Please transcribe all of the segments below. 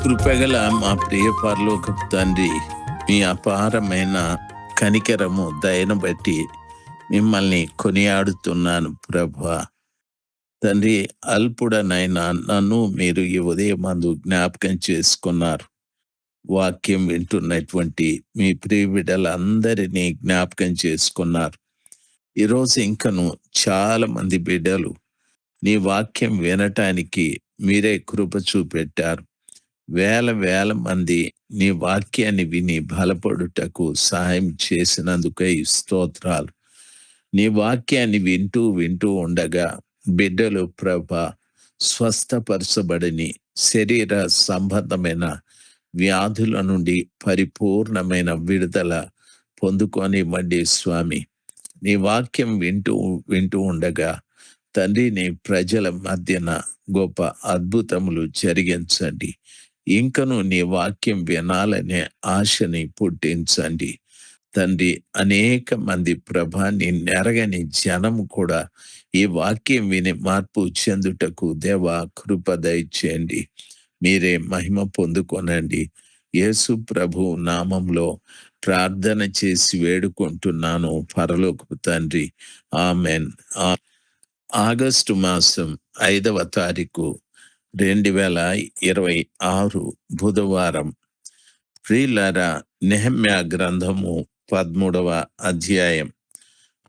కృపగల మా ప్రియ పరలోకపు తండ్రి, మీ అపారమైన కనికరము దయను బట్టి మిమ్మల్ని కొనియాడుతున్నాను ప్రభువా. తండ్రి, అల్పుడనైనా నన్ను మీరు ఈ ఉదయమందు జ్ఞాపకం చేసుకున్నారు. వాక్యం వింటున్నటువంటి మీ ప్రియ బిడ్డలందరినీ జ్ఞాపకం చేసుకున్నారు. ఈరోజు ఇంకను చాలా మంది బిడ్డలు నీ వాక్యం వినటానికి మీరే కృప చూపెట్టారు. వేల వేల మంది నీ వాక్యాన్ని విని బలపడుటకు సహాయం చేసినందుకై స్తోత్రాలు. నీ వాక్యాన్ని వింటూ వింటూ ఉండగా బిడ్డలు ప్రభా స్వస్థపరచబడిని శరీర సంబంధమైన వ్యాధుల నుండి పరిపూర్ణమైన విడుదల పొందుకొనివ్వండి స్వామి. నీ వాక్యం వింటూ వింటూ ఉండగా తండ్రి, నీ ప్రజల మధ్యన గొప్ప అద్భుతములు జరిగించండి. ఇంకను నీ వాక్యం వినాలనే ఆశని పుట్టించండి తండ్రి. అనేక మంది ప్రభా నిన్నెరగని జనము కూడా ఈ వాక్యం విని మార్పు చెందుటకు దేవా కృప దయచేయండి. మీరే మహిమ పొందుకొనండి. యేసు ప్రభు నామంలో ప్రార్థన చేసి వేడుకుంటున్నాను పరలోకపు తండ్రి, ఆమెన్. ఆగస్టు మాసం 5వ తారీఖు 2026 బుధవారం. ప్రియులారా, నెహెమ్యా గ్రంథము 13వ అధ్యాయం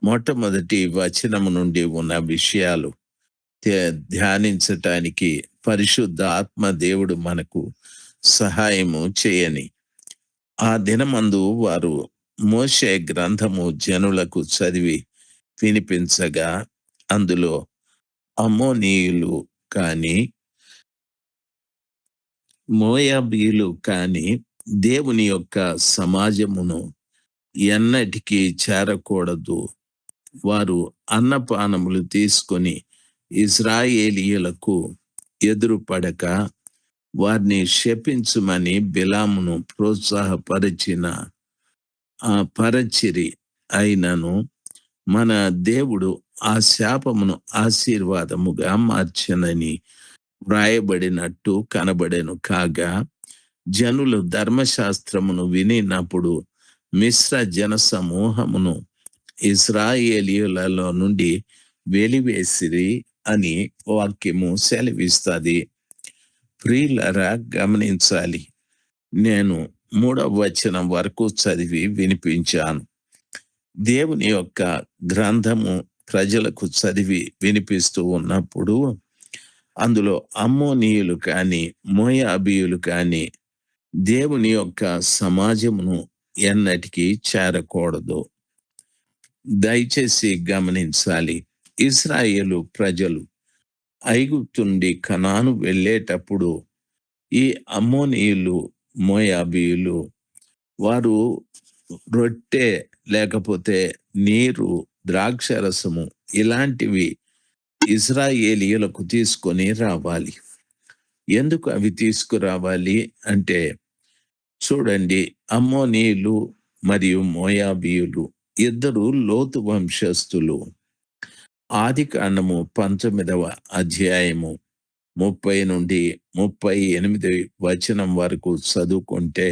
మొట్టమొదటి వచనము నుండి ఉన్న విషయాలు ధ్యానించటానికి పరిశుద్ధ ఆత్మ దేవుడు మనకు సహాయము చేయని. ఆ దినమందు వారు మోషే గ్రంథము జనులకు చదివి వినిపించగా అందులో అమ్మోనీయులు కాని మోయాబీయులు కాని దేవుని యొక్క సమాజమును ఎన్నటికీ చేరకూడదు. వారు అన్నపానములు తీసుకొని ఇశ్రాయేలీయులకు ఎదురుపడక వారిని శపించుమని బిలామును పరచిరి. అయినను మన దేవుడు ఆ శాపమును ఆశీర్వాదముగా మార్చనని వ్రాయబడినట్టు కనబడెను. కాగా జనులు ధర్మశాస్త్రమును వినినప్పుడు మిశ్ర జన సమూహమును ఇశ్రాయేలీయులలో నుండి వెలివేసిరి అని వాక్యము సెలవిస్తుంది. ప్రియులరా, గమనించాలి. నేను 3వ వచనం వరకు చదివి వినిపించాను. దేవుని యొక్క గ్రంథము ప్రజలకు చదివి వినిపిస్తూ ఉన్నప్పుడు అందులో అమ్మోనీయులు కాని మోయాబీయులు కాని దేవుని యొక్క సమాజమును ఎన్నటికీ చేరకూడదు. దయచేసి గమనించాలి. ఇశ్రాయేలు ప్రజలు ఐగుప్తు నుండి కనాను వెళ్ళేటప్పుడు ఈ అమ్మోనీయులు మోయాబీయులు వారు రొట్టె లేకపోతే నీరు, ద్రాక్షరసము ఇలాంటివి ఇశ్రాయేలీయులకు తీసుకొని రావాలి. ఎందుకు అవి తీసుకురావాలి అంటే, చూడండి, అమ్మోనీయులు మరియు మోయాబీయులు ఇద్దరు లోతు వంశస్థులు. ఆదికాండము 19వ అధ్యాయము 30 నుండి 38 వచనం వరకు చదువుకుంటే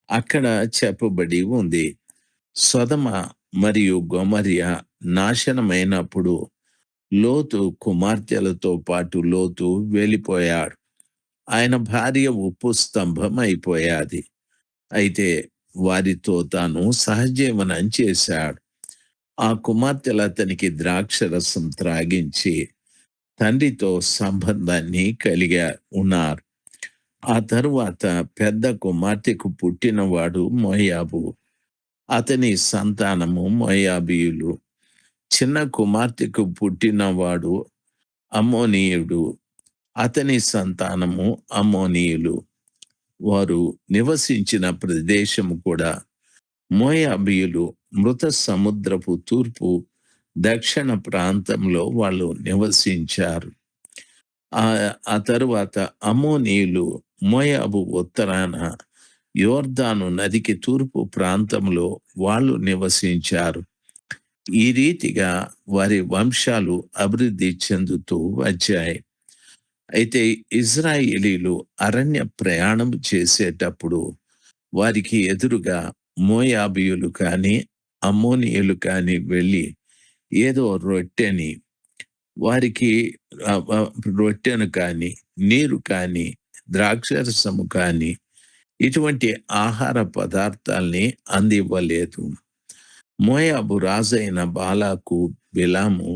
అక్కడ చెప్పబడి ఉంది. సొదొమ మరియు గొమొర్య నాశనమైనప్పుడు లోతు కుమార్తెలతో పాటు లోతు వెళ్ళిపోయాడు. ఆయన భార్య ఉప్పు స్తంభం అయిపోయాది. అయితే వారితో తాను సహజీవనం చేశాడు. ఆ కుమార్తెలు అతనికి ద్రాక్షరసం త్రాగించి తండ్రితో సంబంధాన్ని కలిగా ఉన్నారు. ఆ తరువాత పెద్ద కుమార్తెకు పుట్టినవాడు మోయాబు, అతని సంతానము మోయాబీయులు. చిన్న కుమార్తెకు పుట్టినవాడు అమ్మోనీయుడు, అతని సంతానము అమ్మోనీయులు. వారు నివసించిన ప్రదేశము కూడా మోయాబీయులు మృత సముద్రపు తూర్పు దక్షిణ ప్రాంతంలో వాళ్ళు నివసించారు. ఆ తరువాత అమ్మోనీయులు మోయాబు ఉత్తరాన యోర్దాను నదికి తూర్పు ప్రాంతంలో వాళ్ళు నివసించారు. ఈ రీతిగా వారి వంశాలు అభివృద్ధి చెందుతూ వచ్చాయి. అయితే ఇజ్రాయేలీలు అరణ్య ప్రయాణం చేసేటప్పుడు వారికి ఎదురుగా మోయాబీయులు కానీ, అమ్మోనీయులు కానీ వెళ్ళి ఏదో రొట్టెని వారికి రొట్టెను కానీ, నీరు కానీ, ద్రాక్షరసము కానీ, ఇటువంటి ఆహార పదార్థాల్ని అందివ్వలేదు. మోయాబు రాజైన బాలాకు, బిలాము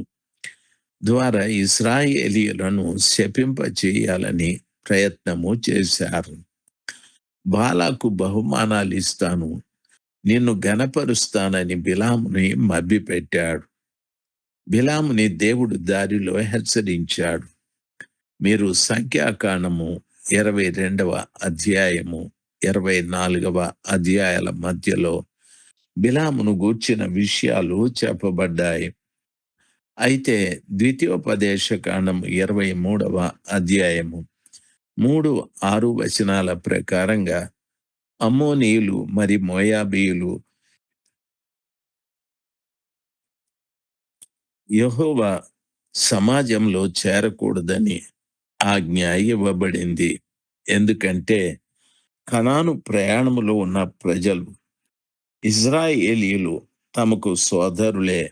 ద్వారా ఇశ్రాయేలీయులను శపింపచేయాలని ప్రయత్నము చేశారు. బాలాకు బహుమానాలిస్తాను, నిన్ను ఘనపరుస్తానని బిలాముని మభ్యపెట్టాడు. బిలాముని దేవుడు దారిలో హెచ్చరించాడు. మీరు సంఖ్యాకాండము 22వ అధ్యాయము, 24వ అధ్యాయాల మధ్యలో బిలామును గూర్చిన విషయాలు చెప్పబడ్డాయి. అయితే ద్వితీయోపదేశ కాండం 23వ అధ్యాయము 3, 6 వచనాల ప్రకారంగా అమ్మోనీయులు మరి మోయాబీయులు యెహోవా సమాజంలో చేరకూడదని ఆజ్ఞ ఇవ్వబడింది. ఎందుకంటే కనాను ప్రయాణములో ఉన్న ప్రజలు ఇజ్రాయేలీయులు తమకు సోదరులే.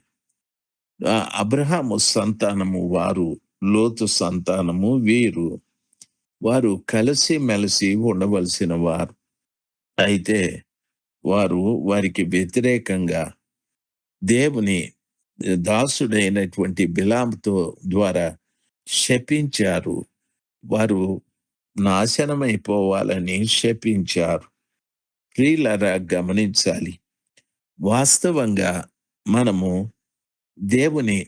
అబ్రహాము సంతానము వారు, లోతు సంతానము వీరు. వారు కలిసి మెలిసి ఉండవలసిన వారు. అయితే వారు వారికి వ్యతిరేకంగా దేవుని దాసుడైనటువంటి బిలాముతో ద్వారా శపించారు. వారు నాశనమైపోవాలని శపించారు. ప్రియులారా గమనించాలి. వాస్తవంగా మనము దేవుని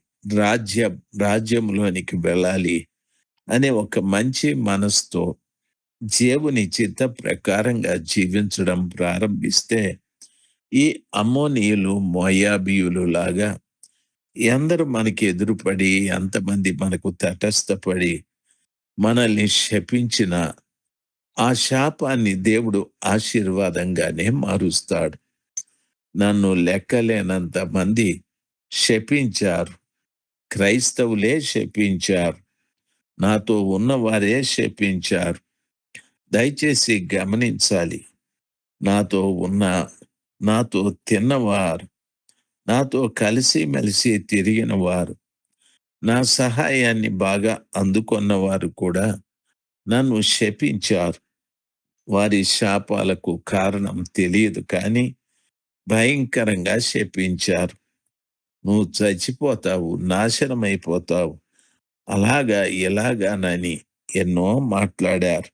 రాజ్యంలోనికి వెళ్ళాలి అనే ఒక మంచి మనసుతో దేవుని చిత్త ప్రకారంగా జీవించడం ప్రారంభిస్తే ఈ అమ్మోనీయులు, మోయాబీయులు లాగా ఎందరు మనకి ఎదురుపడి, ఎంతమంది మనకు తటస్థపడి మనల్ని శపించిన ఆ శాపాన్ని దేవుడు ఆశీర్వాదంగానే మారుస్తాడు. నన్ను లెక్కలేనంత మంది శపించారు. క్రైస్తవులే శపించారు. నాతో ఉన్నవారే శపించారు. దయచేసి గమనించాలి. నాతో ఉన్న, నాతో తిన్నవారు, నాతో కలిసి మెలిసి తిరిగిన వారు, నా సహాయాన్ని బాగా అందుకున్నవారు కూడా నన్ను శపించారు. వారి శాపాలకు కారణం తెలియదు కానీ భయంకరంగా శపించారు. నువ్వు చచ్చిపోతావు, నాశనమైపోతావు, అలాగా ఇలాగానని ఎన్నో మాట్లాడారు.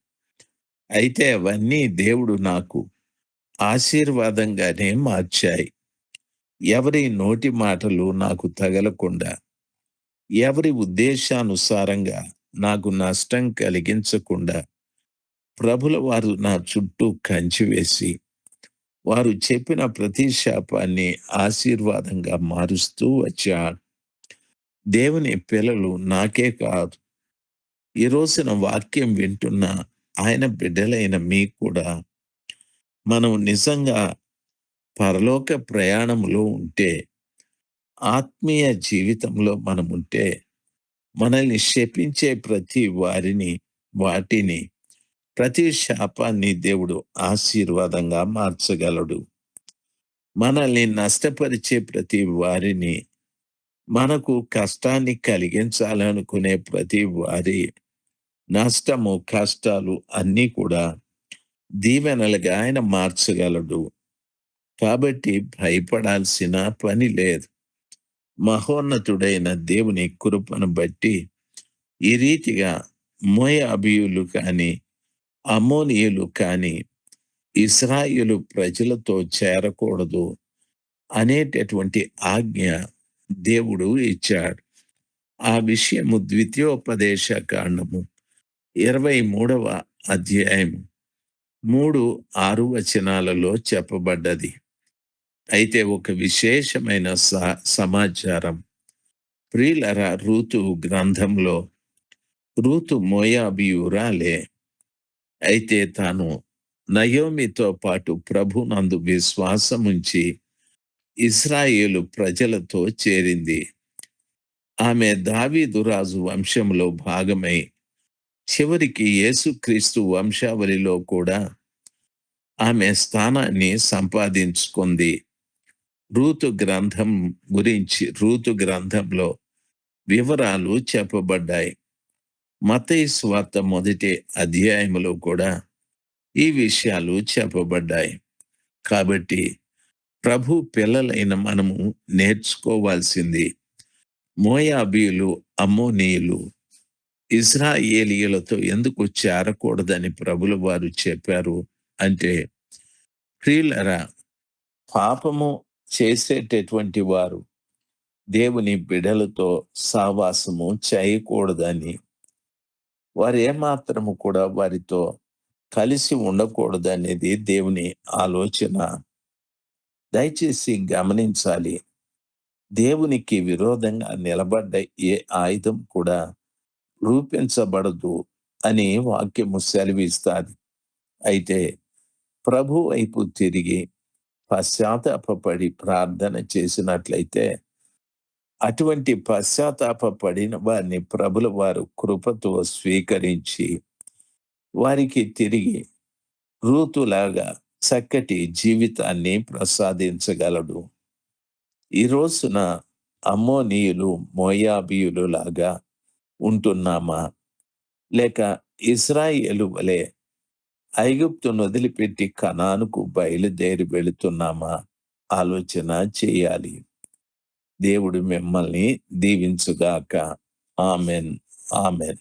అయితే అవన్నీ దేవుడు నాకు ఆశీర్వాదంగానే మార్చాయి. ఎవరి నోటి మాటలు నాకు తగలకుండా, ఎవరి ఉద్దేశానుసారంగా నాకు నష్టం కలిగించకుండా ప్రభుల వారు నా చుట్టూ కంచి వేసి వారు చెప్పిన ప్రతి శాపాన్ని ఆశీర్వాదంగా మారుస్తూ వచ్చాడు. దేవుని పిల్లలు నాకే కాదు, ఈ రోజున వాక్యం వింటున్న ఆయన బిడ్డలైన మీకు కూడా మనం నిజంగా పరలోక ప్రయాణంలో ఉంటే, ఆత్మీయ జీవితంలో మనముంటే మనల్ని శపించే ప్రతి వాటిని ప్రతి శాపాన్ని దేవుడు ఆశీర్వాదంగా మార్చగలడు. మనల్ని నష్టపరిచే ప్రతి వారిని, మనకు కష్టాన్ని కలిగించాలనుకునే ప్రతి వారి నష్టము, కష్టాలు అన్నీ కూడా దీవెనలుగా ఆయన మార్చగలడు. కాబట్టి భయపడాల్సిన పని లేదు. మహోన్నతుడైన దేవుని కృపను బట్టి ఈ రీతిగా మోయాబీయులు కానీ, అమ్మోనీయులు కానీ ఇశ్రాయేలు ప్రజలతో చేరకూడదు అనేటటువంటి ఆజ్ఞ దేవుడు ఇచ్చాడు. ఆ విషయము ద్వితీయోపదేశ కాండము 23వ అధ్యాయము 3, 6 వచనాలలో చెప్పబడ్డది. అయితే ఒక విశేషమైన సమాచారం. ప్రియులారా, రూతు గ్రంథంలో రూతు మోయాబీయురాలే. అయితే తాను నయోమితో పాటు ప్రభునందు విశ్వాసముంచి ఇశ్రాయేలు ప్రజలతో చేరింది. ఆమె దావీదు రాజు వంశంలో భాగమై చివరికి యేసుక్రీస్తు వంశావళిలో కూడా ఆమె స్థానాన్ని సంపాదించుకుంది. రూతు గ్రంథంలో వివరాలు చెప్పబడ్డాయి. మత్తయి సువార్త మొదటి అధ్యాయములో కూడా ఈ విషయాలు చెప్పబడ్డాయి. కాబట్టి ప్రభు పిల్లలైన మనము నేర్చుకోవాల్సింది, మోయాబీయులు, అమ్మోనీయులు ఇశ్రాయేలీయులతో ఎందుకు చేరకూడదని ప్రభుల వారు చెప్పారు అంటే, ప్రియులరా, పాపము చేసేటటువంటి వారు దేవుని బిడలతో సావాసము చేయకూడదని, వారు ఏమాత్రము కూడా వారితో కలిసి ఉండకూడదనేది దేవుని ఆలోచన. దయచేసి గమనించాలి. దేవునికి విరోధంగా నిలబడ్డ ఏ ఆయుధం కూడా రూపించబడదు అని వాక్యము సెలవిస్తాది. అయితే ప్రభు వైపు తిరిగి పశ్చాత్తాపపడి ప్రార్థన చేసినట్లయితే, అటువంటి పశ్చాత్తాపపడిన వారిని ప్రభుల వారు కృపతో స్వీకరించి వారికి తిరిగి రూతులాగా చక్కటి జీవితాన్ని ప్రసాదించగలడు. ఈ రోజున అమ్మోనీయులు, మోయాబీయులు లాగా ఉంటున్నామా? లేక ఇశ్రాయేలు వలె ఐగుప్తును వదిలిపెట్టి కనానుకు బయలుదేరి వెళుతున్నామా? ఆలోచన చేయాలి. దేవుడు మిమ్మల్ని దీవించుగాక. ఆమెన్. ఆమెన్.